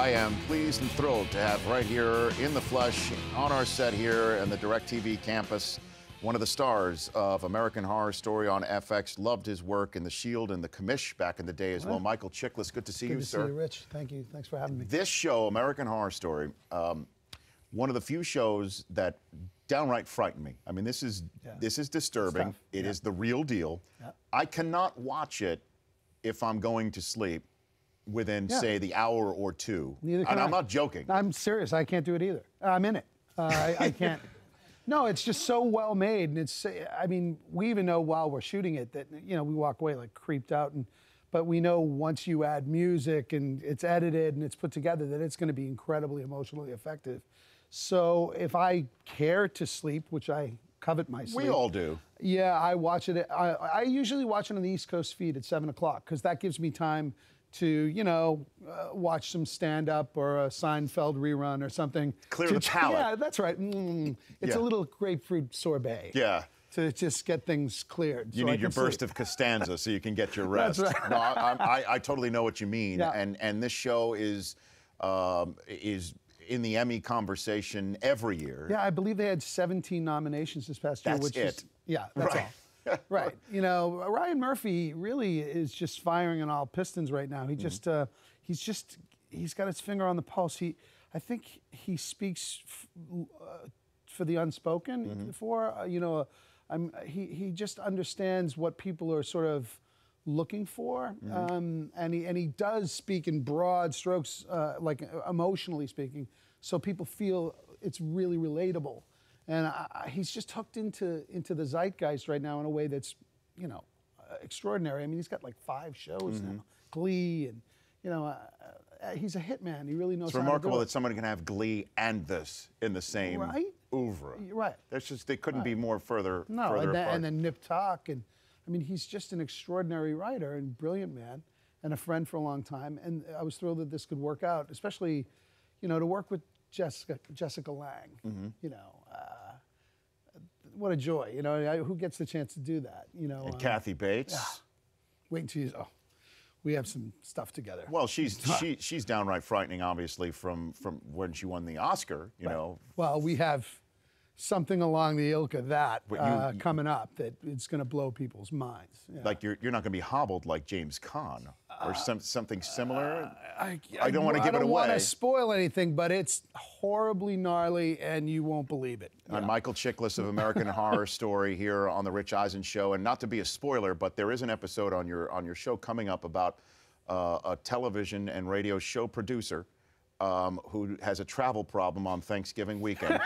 I am pleased and thrilled to have right here in the flesh on our set here in the DirecTV campus, one of the stars of American Horror Story on FX. Loved his work in The Shield and The Commish back in the day as well. Michael Chiklis, good to see you, sir. Good to see you, Rich. Thank you. Thanks for having me. This show, American Horror Story, one of the few shows that downright frightened me. I mean, this is disturbing. It is the real deal. I cannot watch it if I'm going to sleep within, say, the hour or two. Neither can I. I'm not joking. I'm serious. I can't do it either. I'm in it. I can't. No, it's just so well made, and it's. I mean, we even know while we're shooting it that we walk away like creeped out, but we know once you add music and it's edited and it's put together that it's going to be incredibly emotionally effective. So if I care to sleep, which I covet my sleep. We all do. Yeah, I watch it. I usually watch it on the East Coast feed at 7 o'clock because that gives me time to, watch some stand-up or a Seinfeld rerun or something. Clear the palate. Yeah, that's right. It's a little grapefruit sorbet. Yeah. To just get things cleared. You need your burst of Costanza so you can get your rest. That's right. No, I totally know what you mean. Yeah. And this show is in the Emmy conversation every year. Yeah, I believe they had 17 nominations this past year. That's That's all. Right. Ryan Murphy really is just firing on all pistons right now. He just, he's got his finger on the pulse. I think he speaks for the unspoken. He just understands what people are sort of looking for, and he does speak in broad strokes, like emotionally speaking, so people feel it's really relatable. And he's just hooked into the zeitgeist right now in a way that's, extraordinary. I mean, he's got like 5 shows now, Glee, and he's a hitman. He really knows. It's how remarkable to do it. that somebody can have Glee and this in the same oeuvre. Right. There's just they couldn't be more further. No, further apart. And then Nip Tuck, and I mean, he's just an extraordinary writer and brilliant man, and a friend for a long time. And I was thrilled that this could work out, especially, to work with Jessica Lange. What a joy. Who gets the chance to do that? And Kathy Bates. Wait until we have some stuff together. Well, she's downright frightening, obviously, from when she won the Oscar. Well, we have something along the ilk of that coming up that it's going to blow people's minds. Yeah. Like you're not going to be hobbled like James Caan or something similar. I don't want to give it away. I don't want to spoil anything, but it's horribly gnarly, and you won't believe it. I'm Michael Chiklis of American Horror Story here on the Rich Eisen Show, and not to be a spoiler, but there is an episode on your show coming up about a television and radio show producer who has a travel problem on Thanksgiving weekend.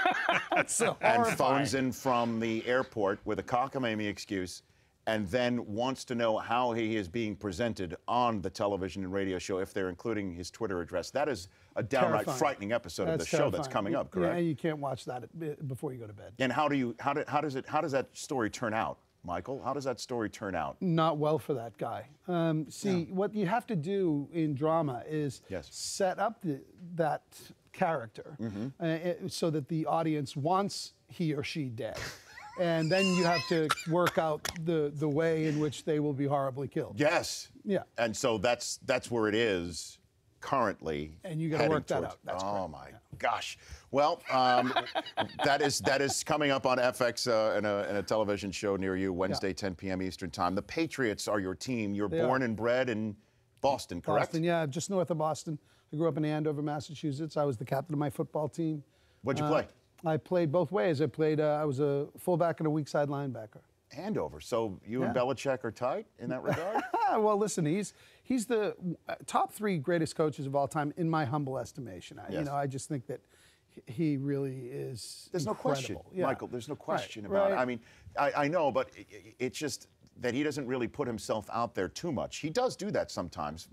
That's so and horrifying. phones in from the airport with a cockamamie excuse, and then wants to know how he is being presented on the television and radio show if they're including his Twitter address. That is a downright frightening episode of the show that's coming up, correct? Yeah, you can't watch that before you go to bed. And how does that story turn out, Michael? How does that story turn out? Not well for that guy. What you have to do in drama is set up that character so that the audience wants he or she dead. And then you have to work out the way in which they will be horribly killed. Yes. Yeah. And so that's where it is currently. And you got to work that out. That's my gosh. Well, that is coming up on FX in a television show near you Wednesday, 10 p.m. Eastern Time. The Patriots are your team. You're born and bred in Boston, correct? Boston, yeah, just north of Boston. I grew up in Andover, Massachusetts. I was the captain of my football team. What'd you play? I played both ways. I was a fullback and a weak side linebacker. Andover. So you and Belichick are tight in that regard? Well, listen, he's the top 3 greatest coaches of all time in my humble estimation. I just think that he really is There's incredible. No question, Michael. There's no question about it. I mean, I know, but it's just that he doesn't really put himself out there too much. He does do that sometimes.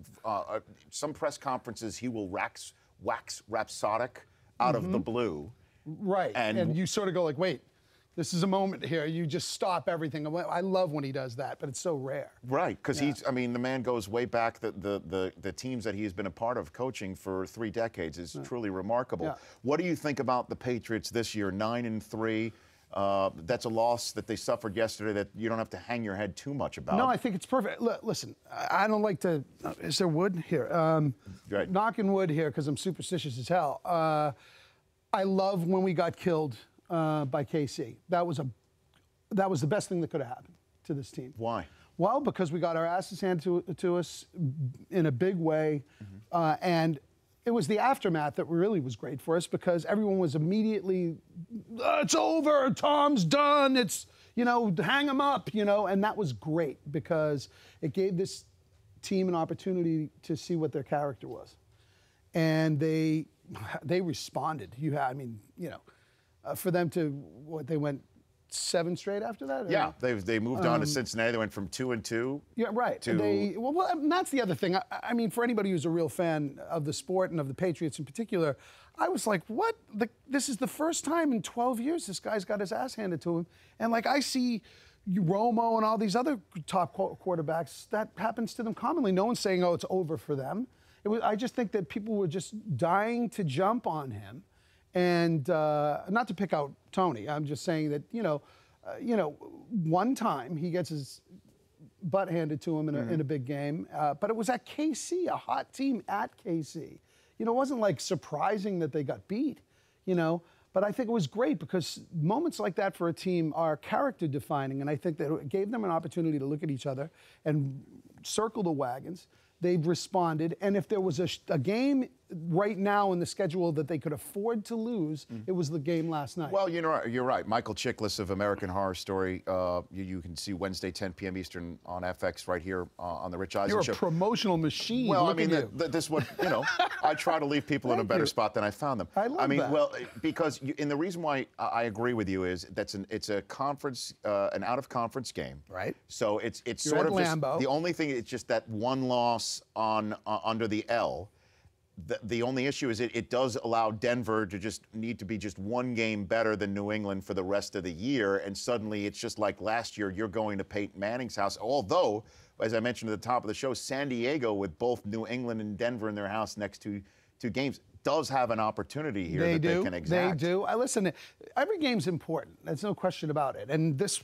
Some press conferences, he will wax rhapsodic out of the blue. Right, and you sort of go like, wait, this is a moment here. You just stop everything. I love when he does that, but it's so rare. Right, because the man goes way back. The teams that he's been a part of coaching for 3 decades is truly remarkable. Yeah. What do you think about the Patriots this year, 9-3? That's a loss that they suffered yesterday that you don't have to hang your head too much about. No, I think it's perfect. Listen, I don't like to. Is there wood here? Right. Knocking wood here because I'm superstitious as hell. I love when we got killed by KC. That was the best thing that could have happened to this team. Why? Well, because we got our asses handed to us in a big way, and it was the aftermath that really was great for us because everyone was immediately, it's over, Tom's done, it's, hang him up, and that was great because it gave this team an opportunity to see what their character was. And they responded. For them to, they went 7 straight after that? Yeah, they moved on to Cincinnati. They went from 2-2. Yeah, right. And that's the other thing. I mean, for anybody who's a real fan of the sport and of the Patriots in particular, I was like, what? This is the first time in 12 years this guy's got his ass handed to him. And I see Romo and all these other top quarterbacks, that happens to them commonly. No one's saying, oh, it's over for them. I just think that people were just dying to jump on him. And not to pick out Tony, I'm just saying that, one time he gets his butt handed to him in a big game, but it was at KC, a hot team at KC. It wasn't surprising that they got beat, but I think it was great because moments like that for a team are character defining, and I think that it gave them an opportunity to look at each other and circle the wagons. They've responded, and if there was a game right now in the schedule that they could afford to lose, it was the game last night. Well, you're right. Michael Chiklis of American Horror Story. You can see Wednesday, 10 p.m. Eastern on FX right here on the Rich Eisen You're Show. You're a promotional machine. Well, Look this is what, I try to leave people in a better spot than I found them. I love that. Well, because, and the reason why I agree with you is it's a conference, an out-of-conference game. Right. So it's You're sort at of just, Lambeau. the only thing, it's just that one loss under the L. The only issue is it does allow Denver to just need to be just one game better than New England for the rest of the year, and suddenly it's just like last year, you're going to Peyton Manning's house. Although, as I mentioned at the top of the show, San Diego, with both New England and Denver in their house next to 2 games, does have an opportunity here they can exact. They do. Listen, every game's important. There's no question about it. And this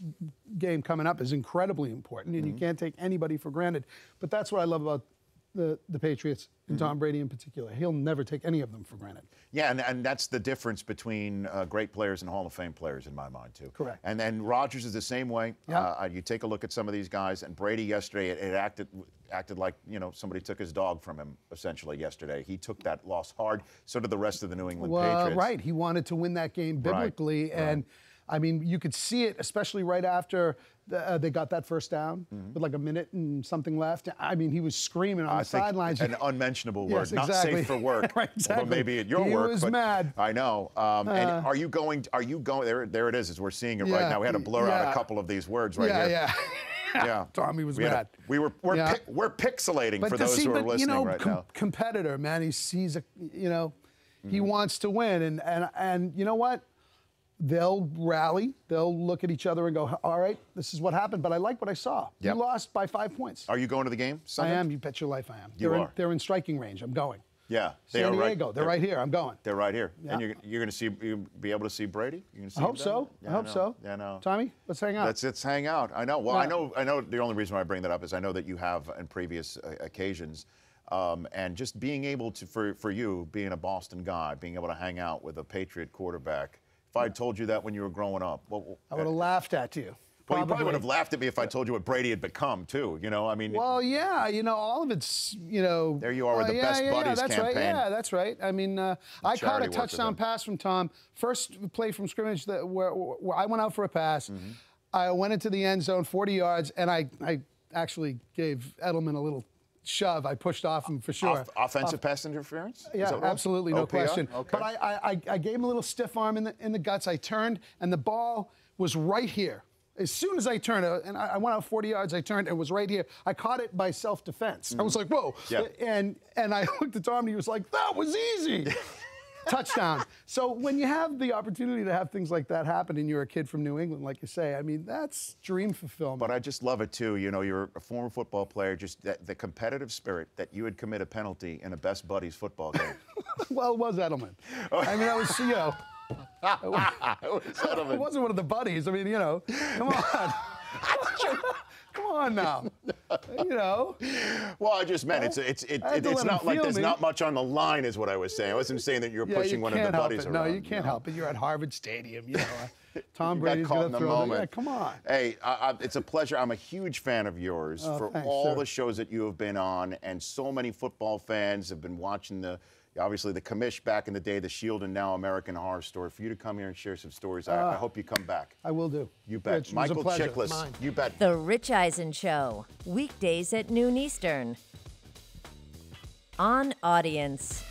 game coming up is incredibly important, and you can't take anybody for granted. But that's what I love about the Patriots and Tom Brady in particular. He'll never take any of them for granted. Yeah, and that's the difference between great players and Hall of Fame players in my mind, too. Correct. And then Rodgers is the same way. Yeah. You take a look at some of these guys, and Brady yesterday, it acted like, somebody took his dog from him, essentially, yesterday. He took that loss hard. So did the rest of the New England Patriots. Right. He wanted to win that game biblically. Right. And, I mean, you could see it, especially right after they got that first down with a minute and something left. I mean, he was screaming on the sidelines. An unmentionable word, yes, not exactly. safe for work. Right, exactly. Although maybe at your work. He was but mad. I know. And are you going, there it is, as we're seeing it right now. We had to blur out a couple of these words right here. Yeah. Yeah. Tommy was mad. We're pixelating for those who are listening right now. Competitor, man. He sees he wants to win, and you know what? They'll rally. They'll look at each other and go, all right, this is what happened. But I like what I saw. Yep. You lost by 5 points. Are you going to the game Sunday? I am. You bet your life I am. You are. They're in striking range. I'm going. Yeah. San Diego. They're right here. I'm going. They're right here. Yeah. And you're going to be able to see Brady? You're gonna see I hope so. Yeah, I hope so. Yeah, no. Tommy, let's hang out. Let's hang out. I know. Well, Yeah. I know the only reason why I bring that up is I know that you have in previous occasions, and just being able to, for you, being a Boston guy, being able to hang out with a Patriot quarterback. If I had told you that when you were growing up, I would have laughed at you. Well, you probably would have laughed at me if I told you what Brady had become, too. I mean. Well, yeah, all of it's, There you are with the Best Buddies that's campaign. Right. Yeah, that's right. I mean, I caught charity a work with touchdown him. pass from Tom. First play from scrimmage where I went out for a pass. I went into the end zone, 40 yards, and I actually gave Edelman a little shove. I pushed off him for sure. Offensive pass interference? Yeah, absolutely, no OPR? question. Okay. But I gave him a little stiff arm in the guts. I turned, and the ball was right here. As soon as I turned, and I went out 40 yards, I turned, and it was right here. I caught it by self-defense. I was like, whoa. Yeah. And I looked at Tom, and he was like, that was easy. Touchdown. So when you have the opportunity to have things like that happen and you're a kid from New England, like you say, I mean, that's dream fulfillment. But I just love it, too. You're a former football player, just the competitive spirit that you would commit a penalty in a Best Buddies football game. Well, it was Edelman. I mean, that was, It wasn't one of the buddies. I mean, you know, come on. Come on now. You know. Well, I just meant it's not like there's not much on the line, is what I was saying. I wasn't saying that you were pushing one of the buddies around. No, you can't help it. You're at Harvard Stadium. You know, Tom You Brady's got caught going in to the throw. moment. Yeah, come on. Hey, it's a pleasure. I'm a huge fan of yours for thanks, all sir. the shows that you have been on, and so many football fans have been watching obviously the commish back in the day, the Shield, and now American Horror Story. For you to come here and share some stories, I hope you come back. I will do. You bet. Rich, it was a Michael pleasure. Chiklis, Mine. you bet. The Rich Eisen Show, weekdays at noon Eastern. On Audience.